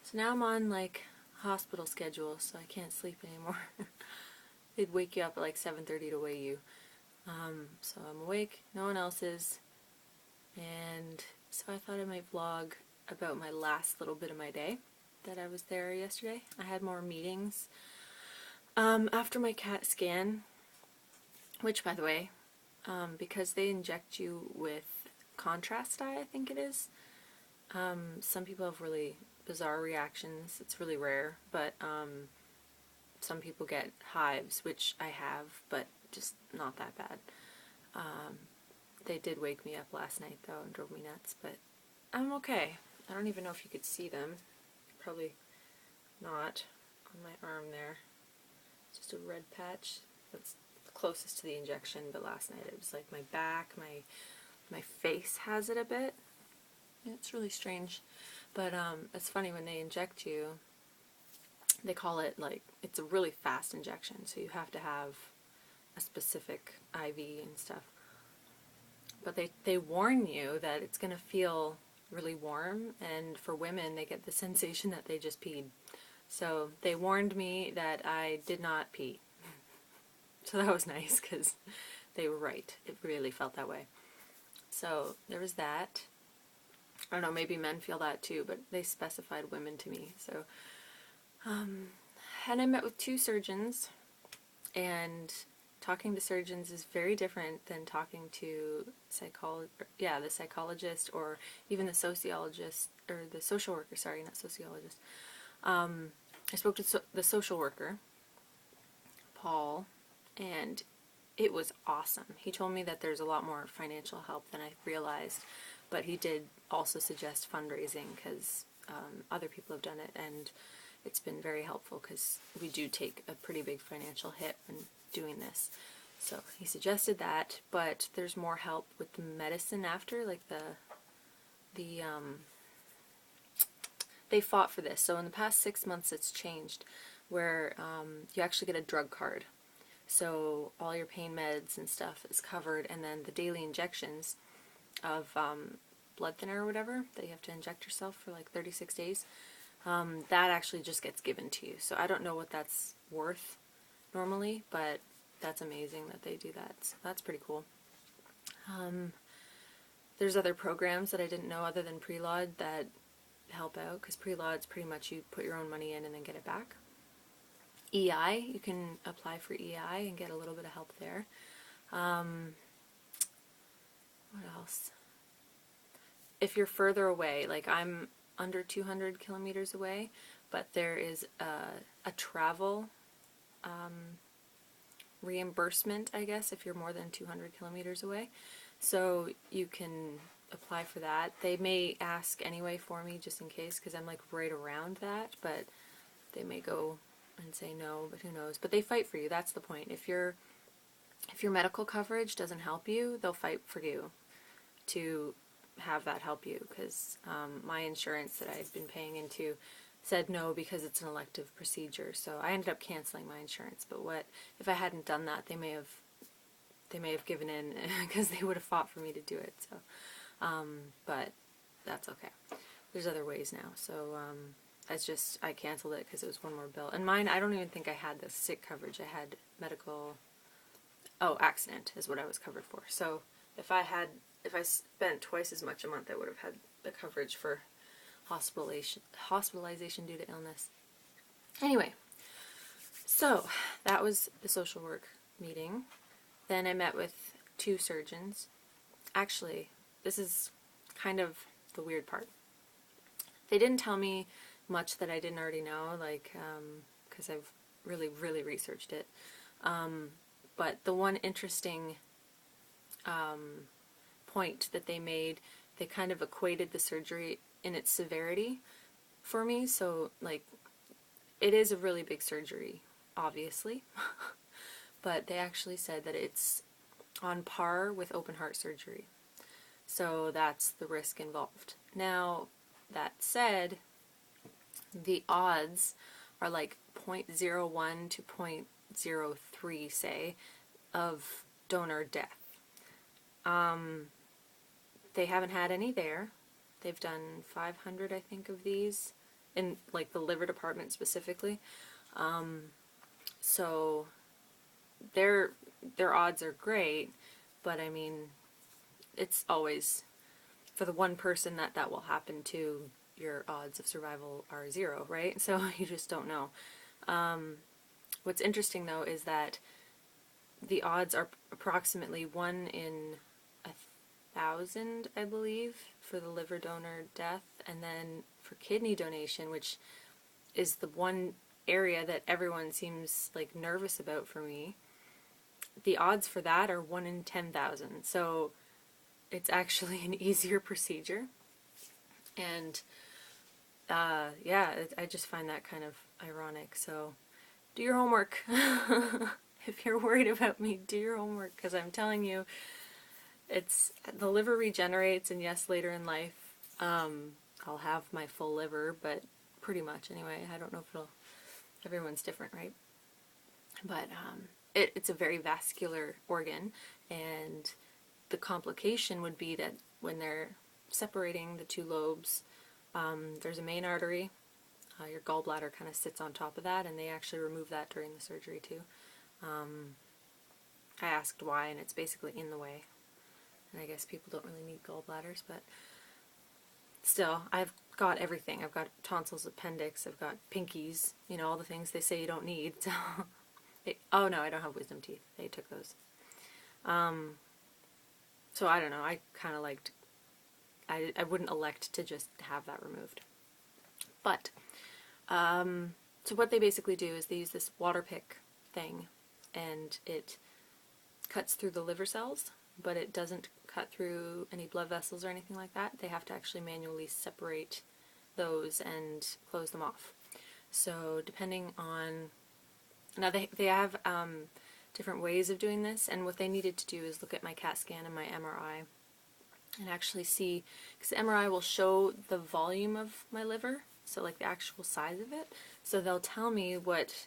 So now I'm on like hospital schedule, so I can't sleep anymore. They'd wake you up at like 7:30 to weigh you. So I'm awake, no one else is, and so I thought I might vlog about my last little bit of my day that I was there yesterday. I had more meetings after my CAT scan, which, by the way, because they inject you with contrast dye, I think it is, some people have really bizarre reactions. It's really rare, but some people get hives, which I have, but just not that bad. They did wake me up last night, though, and drove me nuts, but I'm okay. I don't even know if you could see them. Probably not on my arm there. It's just a red patch. That's closest to the injection, but last night it was like my back, my face has it a bit. Yeah, it's really strange. But it's funny, when they inject you, they call it, like, it's a really fast injection, so you have to have a specific IV and stuff. But they warn you that it's going to feel really warm, and for women, they get the sensation that they just peed. So they warned me that I did not pee. So that was nice, because they were right. It really felt that way. So there was that. I don't know, maybe men feel that too, but they specified women to me. So, and I met with 2 surgeons, and talking to surgeons is very different than talking to the psychologist, or even the sociologist, or the social worker, sorry, not sociologist. I spoke to the social worker, Paul, and it was awesome. He told me that there's a lot more financial help than I realized, but he did also suggest fundraising, because other people have done it, and it's been very helpful, because we do take a pretty big financial hit when doing this. So he suggested that, but there's more help with the medicine after, like they fought for this. So in the past 6 months it's changed, where you actually get a drug card. So all your pain meds and stuff is covered, and then the daily injections of blood thinner or whatever that you have to inject yourself for like 36 days, that actually just gets given to you. So I don't know what that's worth normally, but that's amazing that they do that. So that's pretty cool. There's other programs that I didn't know other than Preload that help out, because Preload's pretty much you put your own money in and then get it back. EI, you can apply for EI and get a little bit of help there. What else? If you're further away, like I'm under 200 kilometers away, but there is a travel reimbursement, I guess, if you're more than 200 kilometers away. So you can apply for that. They may ask anyway for me, just in case, because I'm like right around that, but they may go and say no, but who knows. But they fight for you. That's the point. If your medical coverage doesn't help you, they'll fight for you to have that help you, because my insurance that I've been paying into said no, because it's an elective procedure. So I ended up canceling my insurance. But what if I hadn't done that? They may have given in, because they would have fought for me to do it. So, but that's okay. There's other ways now. So I canceled it because it was one more bill. And mine, I don't even think I had the sick coverage. I had medical. Oh, accident is what I was covered for. So if I spent twice as much a month, I would have had the coverage for hospitalization due to illness. Anyway, so that was the social work meeting. Then I met with 2 surgeons. Actually, this is kind of the weird part. They didn't tell me much that I didn't already know, like, because I've really, really researched it. But the one interesting point that they made, they kind of equated the surgery in its severity for me. So, like, it is a really big surgery, obviously, but they actually said that it's on par with open heart surgery. So that's the risk involved. Now, that said, the odds are like 0.01 to 0.03, say, of donor death. They haven't had any there. They've done 500, I think, of these in like the liver department specifically. So their odds are great, but I mean, it's always for the one person that will happen to, your odds of survival are 0, right? So you just don't know. What's interesting though is that the odds are approximately 1 in 1,000, I believe, for the liver donor death, and then for kidney donation, which is the one area that everyone seems like nervous about for me, the odds for that are 1 in 10,000. So it's actually an easier procedure. And yeah, I just find that kind of ironic. So do your homework. If you're worried about me, do your homework, because I'm telling you, it's the liver regenerates, and yes, later in life, I'll have my full liver, but pretty much anyway. I don't know if it'll. Everyone's different, right? But it's a very vascular organ, and the complication would be that when they're separating the two lobes, there's a main artery. Your gallbladder kind of sits on top of that, and they actually remove that during the surgery too. I asked why, and it's basically in the way. And I guess people don't really need gallbladders, but still, I've got everything. I've got tonsils, appendix, I've got pinkies, you know, all the things they say you don't need. So, oh no, I don't have wisdom teeth. They took those. So I don't know. I kind of liked. I wouldn't elect to just have that removed. But so what they basically do is they use this water pick thing, and it cuts through the liver cells, but it doesn't cut through any blood vessels or anything like that. They have to actually manually separate those and close them off. So depending on, now they have different ways of doing this, and what they needed to do is look at my CAT scan and my MRI and actually see, because the MRI will show the volume of my liver, so like the actual size of it, so they'll tell me what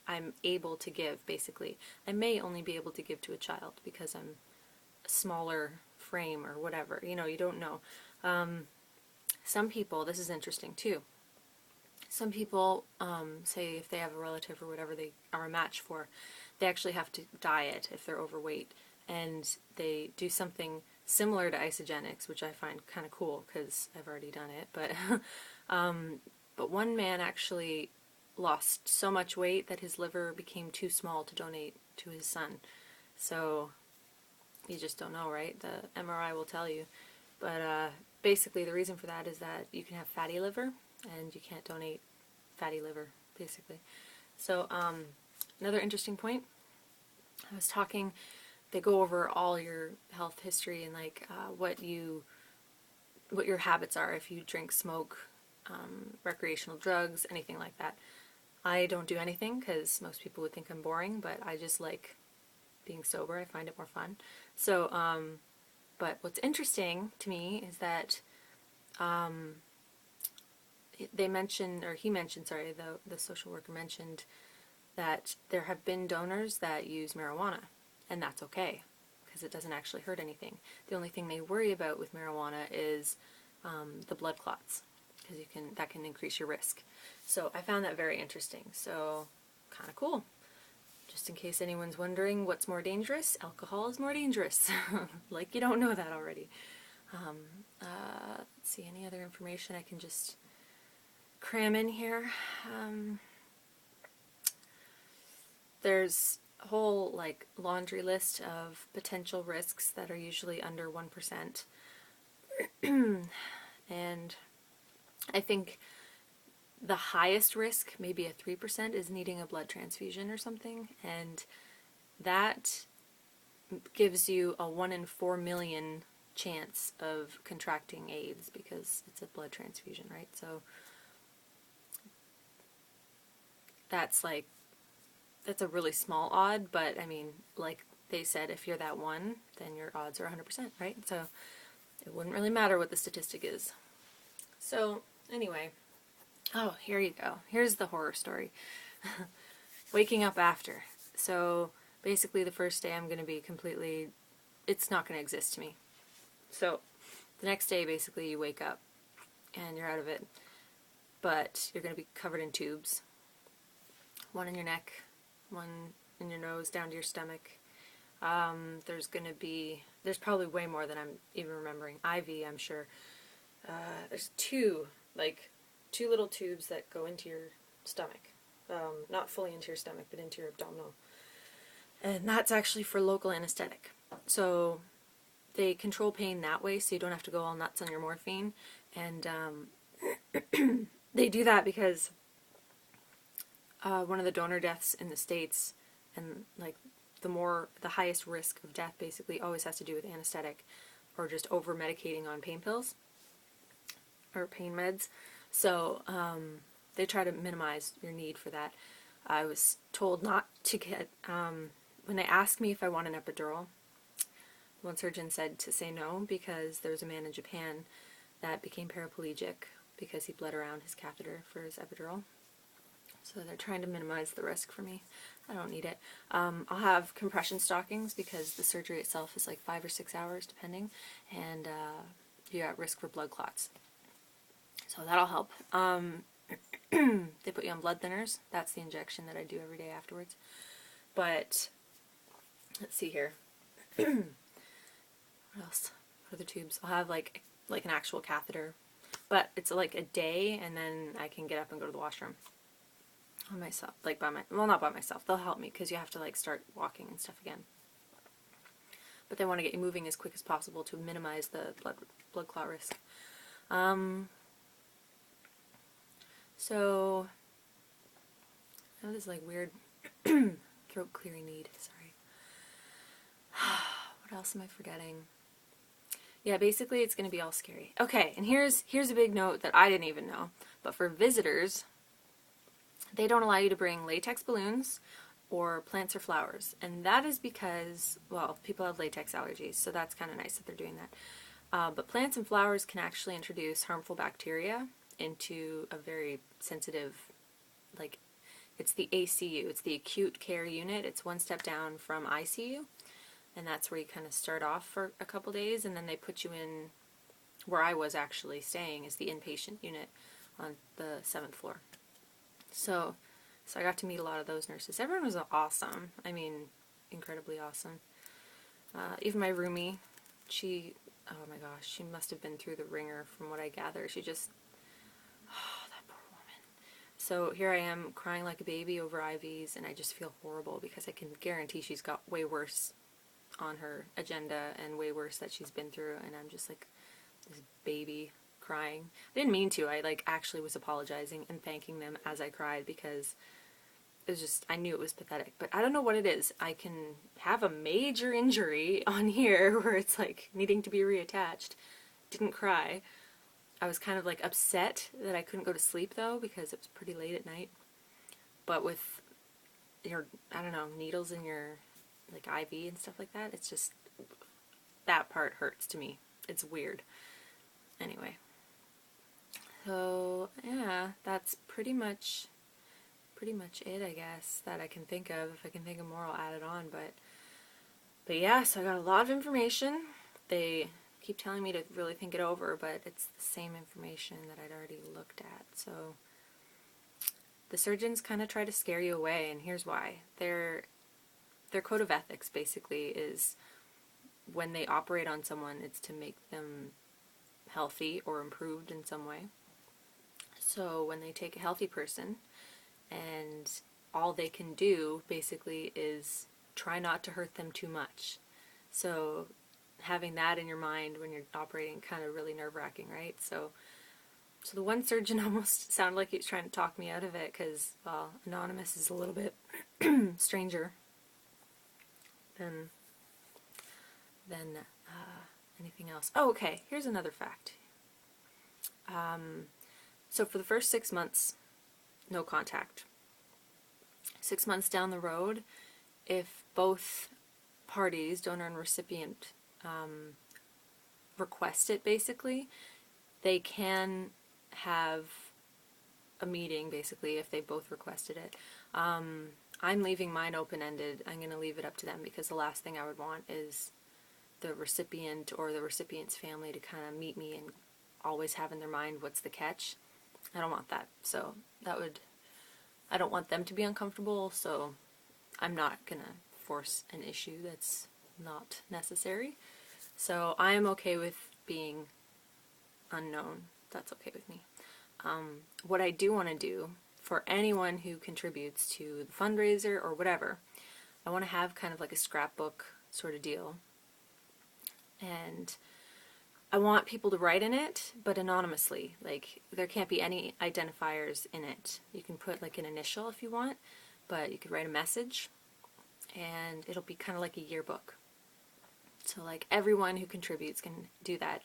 I'm able to give, basically. I may only be able to give to a child because I'm a smaller frame or whatever, you know, you don't know. Some people, this is interesting too, some people say if they have a relative or whatever they are a match for, they actually have to diet if they're overweight, and they do something similar to isogenics, which I find kind of cool because I've already done it, but one man actually lost so much weight that his liver became too small to donate to his son. So you just don't know, right? The MRI will tell you. But basically the reason for that is that you can have fatty liver and you can't donate fatty liver, basically. So another interesting point, I was talking, they go over all your health history and like what your habits are, if you drink, smoke, recreational drugs, anything like that. I don't do anything because most people would think I'm boring, but I just like being sober. I find it more fun. So, but what's interesting to me is that he mentioned, the social worker mentioned that there have been donors that use marijuana, and that's okay because it doesn't actually hurt anything. The only thing they worry about with marijuana is the blood clots, because that can increase your risk. So I found that very interesting. So kind of cool. Just in case anyone's wondering what's more dangerous, alcohol is more dangerous. Like you don't know that already. Let's see, any other information I can just cram in here. There's a whole like laundry list of potential risks that are usually under 1%. And I think the highest risk, maybe a 3%, is needing a blood transfusion or something, and that gives you a 1 in 4 million chance of contracting AIDS because it's a blood transfusion, right? So that's a really small odd, but I mean, like they said, if you're that one, then your odds are 100%, right? So it wouldn't really matter what the statistic is. So anyway, oh, here you go. Here's the horror story. Waking up after. So basically the first day I'm going to be completely, it's not going to exist to me. So the next day basically you wake up and you're out of it. but you're going to be covered in tubes. One in your neck, one in your nose, down to your stomach. There's probably way more than I'm even remembering. IV, I'm sure. There's two little tubes that go into your stomach. Not fully into your stomach, but into your abdominal. And that's actually for local anesthetic. So they control pain that way, so you don't have to go all nuts on your morphine. And they do that because one of the donor deaths in the States, and like the highest risk of death basically always has to do with anesthetic or just over medicating on pain pills or pain meds. So they try to minimize your need for that. I was told not to get, when they asked me if I want an epidural, one surgeon said to say no, because there was a man in Japan that became paraplegic because he bled around his catheter for his epidural. So they're trying to minimize the risk for me. I don't need it. I'll have compression stockings because the surgery itself is like 5 or 6 hours depending, and you're at risk for blood clots. So that'll help. They put you on blood thinners. That's the injection that I do every day afterwards. But let's see here. What else? What are the tubes? I'll have like an actual catheter, but it's like a day, and then I can get up and go to the washroom on myself, like not by myself. They'll help me because you have to like start walking and stuff again. But they want to get you moving as quick as possible to minimize the blood clot risk. So I have this like weird throat clearing need. Sorry. What else am I forgetting? Yeah, basically it's going to be all scary. Okay, and here's a big note that I didn't even know. But for visitors, they don't allow you to bring latex balloons or plants or flowers. And that is because, well, people have latex allergies, so that's kind of nice that they're doing that. But plants and flowers can actually introduce harmful bacteria into a very sensitive, like, it's the ACU, it's the acute care unit. It's one step down from ICU, and that's where you kind of start off for a couple days, and then they put you in, where I was actually staying, is the inpatient unit on the 7th floor. So I got to meet a lot of those nurses. Everyone was awesome. I mean, incredibly awesome. Even my roomie, oh my gosh, she must have been through the ringer from what I gather. She just, oh, that poor woman. So here I am crying like a baby over IVs, and I just feel horrible because I can guarantee she's got way worse on her agenda and way worse that she's been through, and I'm just like this baby crying. I didn't mean to. I like actually was apologizing and thanking them as I cried because it was just, I knew it was pathetic. But I don't know what it is. I can have a major injury on here where it's like needing to be reattached. Didn't cry. I was kind of like upset that I couldn't go to sleep though because it was pretty late at night. But with your, I don't know, needles in your like IV and stuff like that, it's just, that part hurts to me. It's weird. Anyway. So, yeah, that's pretty much it, I guess, that I can think of. If I can think of more, I'll add it on, but yeah, so I got a lot of information. They keep telling me to really think it over, but it's the same information that I'd already looked at. So the surgeons kind of try to scare you away, and here's why. Their code of ethics basically is when they operate on someone, it's to make them healthy or improved in some way. So when they take a healthy person and all they can do basically is try not to hurt them too much. So having that in your mind when you're operating, kind of really nerve-wracking, right? So the one surgeon almost sounded like he was trying to talk me out of it because, well, anonymous is a little bit stranger than anything else. Oh, okay, here's another fact. So for the first 6 months, no contact. 6 months down the road, if both parties, donor and recipient, request it basically, they can have a meeting basically if they both requested it. I'm leaving mine open-ended. I'm going to leave it up to them because the last thing I would want is the recipient or the recipient's family to kind of meet me and always have in their mind what's the catch. I don't want that. So I don't want them to be uncomfortable, so I'm not gonna force an issue that's not necessary. So I am okay with being unknown. That's okay with me. What I do want to do for anyone who contributes to the fundraiser or whatever, I want to have kind of like a scrapbook sort of deal. And I want people to write in it, but anonymously. Like, there can't be any identifiers in it. You can put like an initial if you want, but you could write a message, and it'll be kind of like a yearbook. So like everyone who contributes can do that.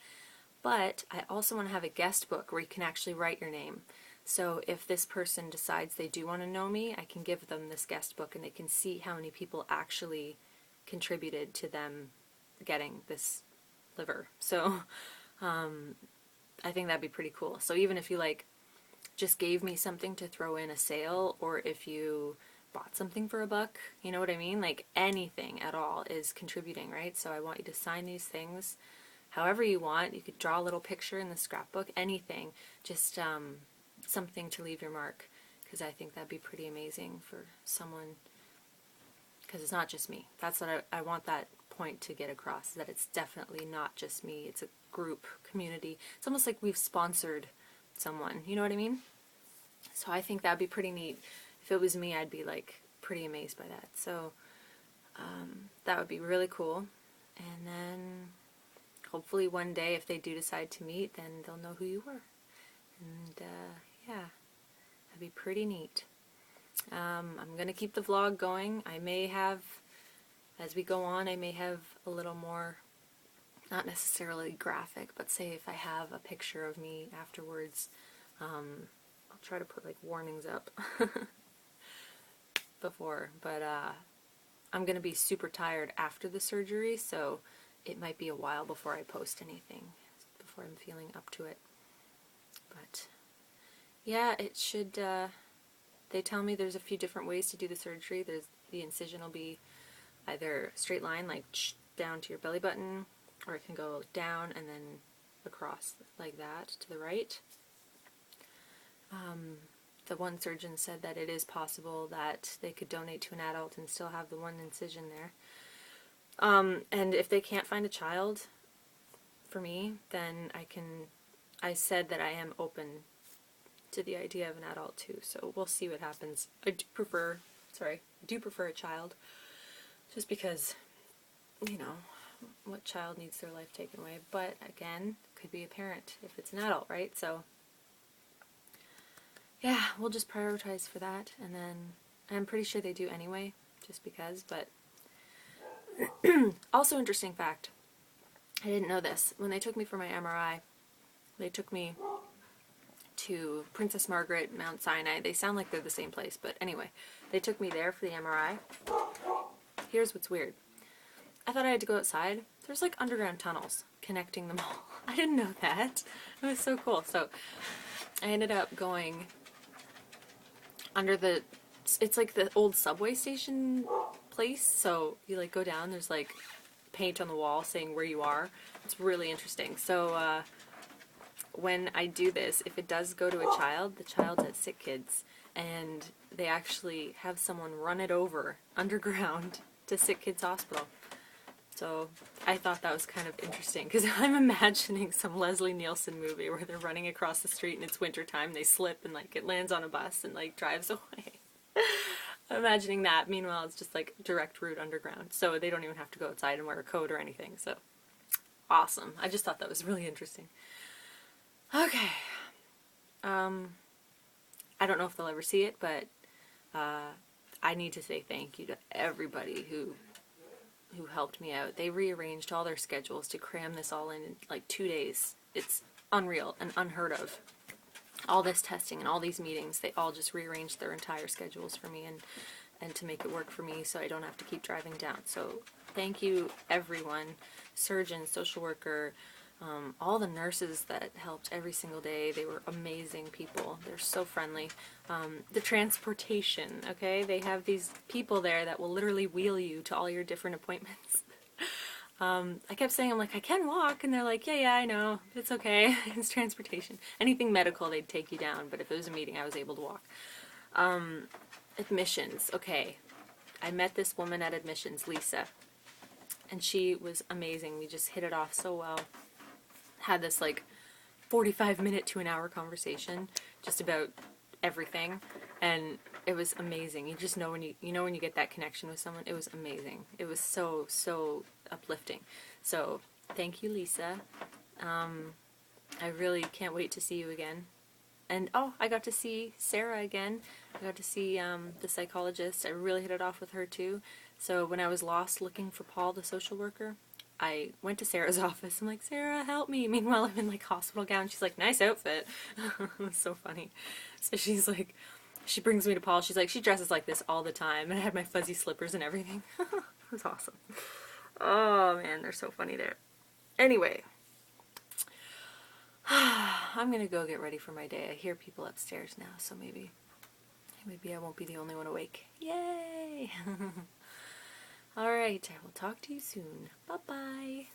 But I also want to have a guest book where you can actually write your name. So if this person decides they do want to know me, I can give them this guest book and they can see how many people actually contributed to them getting this liver. So I think that'd be pretty cool. So even if you like just gave me something to throw in a sale, or if you bought something for $1, you know what I mean? Like anything at all is contributing, right? So I want you to sign these things however you want. You could draw a little picture in the scrapbook, anything, just something to leave your mark, because I think that'd be pretty amazing for someone, because it's not just me. That's what I want that point to get across, that it's definitely not just me. It's a group, community. It's almost like we've sponsored someone, you know what I mean? So I think that'd be pretty neat. If it was me, I'd be like pretty amazed by that. So that would be really cool. And then hopefully one day if they do decide to meet, then they'll know who you were. And yeah, that'd be pretty neat. I'm going to keep the vlog going. I may have, as we go on, I may have a little more, not necessarily graphic, but say if I have a picture of me afterwards, I'll try to put like warnings up before, but I'm going to be super tired after the surgery, so it might be a while before I post anything, before I'm feeling up to it. But yeah, it should, they tell me there's a few different ways to do the surgery. The incision will be either straight line, like down to your belly button, or it can go down and then across like that to the right. The one surgeon said that it is possible that they could donate to an adult and still have the one incision there. And if they can't find a child for me, then I said that I am open to the idea of an adult too, so we'll see what happens. I do prefer a child, just because, you know, what child needs their life taken away? But again, could be a parent if it's an adult, right? So yeah, we'll just prioritize for that, and then I'm pretty sure they do anyway, just because. But also interesting fact, I didn't know this. When they took me for my MRI, they took me to Princess Margaret, Mount Sinai. They sound like they're the same place, but anyway, they took me there for the MRI. Here's what's weird. I thought I had to go outside. There's like underground tunnels connecting them all. I didn't know that. It was so cool. So I ended up going under it's like the old subway station place. So you like go down, there's like paint on the wall saying where you are. It's really interesting. So when I do this, if it does go to a child, the child's at Sick Kids, and they actually have someone run it over underground to Sick Kids Hospital. So I thought that was kind of interesting, because I'm imagining some Leslie Nielsen movie where they're running across the street and it's wintertime, they slip and like it lands on a bus and like drives away. I'm imagining that. Meanwhile, it's just like direct route underground, so they don't even have to go outside and wear a coat or anything. So awesome. I just thought that was really interesting. Okay. I don't know if they'll ever see it, but I need to say thank you to everybody who helped me out. They rearranged all their schedules to cram this all in like 2 days. It's unreal and unheard of. All this testing and all these meetings, they all just rearranged their entire schedules for me and to make it work for me so I don't have to keep driving down. So thank you everyone, surgeon, social worker, all the nurses that helped every single day. They were amazing people. They're so friendly. The transportation, okay? They have these people there that will literally wheel you to all your different appointments. I kept saying, I'm like, I can walk, and they're like, yeah, I know, it's okay, it's transportation. Anything medical, they'd take you down, but if it was a meeting, I was able to walk. Admissions, okay. I met this woman at admissions, Lisa, and she was amazing. We just hit it off so well. Had this like 45-minute to an hour conversation just about everything, and it was amazing. You just know when you get that connection with someone. It was amazing. It was so uplifting. So thank you, Lisa. I really can't wait to see you again. And oh, I got to see Sarah again. I got to see the psychologist. I really hit it off with her too. So when I was lost looking for Paul, the social worker, I went to Sarah's office. I'm like, Sarah, help me. Meanwhile, I'm in like hospital gown. She's like, nice outfit. It was so funny. So she's like, she brings me to Paul. She's like, she dresses like this all the time. And I had my fuzzy slippers and everything. It was awesome. Oh man, they're so funny there. Anyway. I'm gonna go get ready for my day. I hear people upstairs now, so maybe I won't be the only one awake. Yay! Alright, I will talk to you soon. Bye-bye.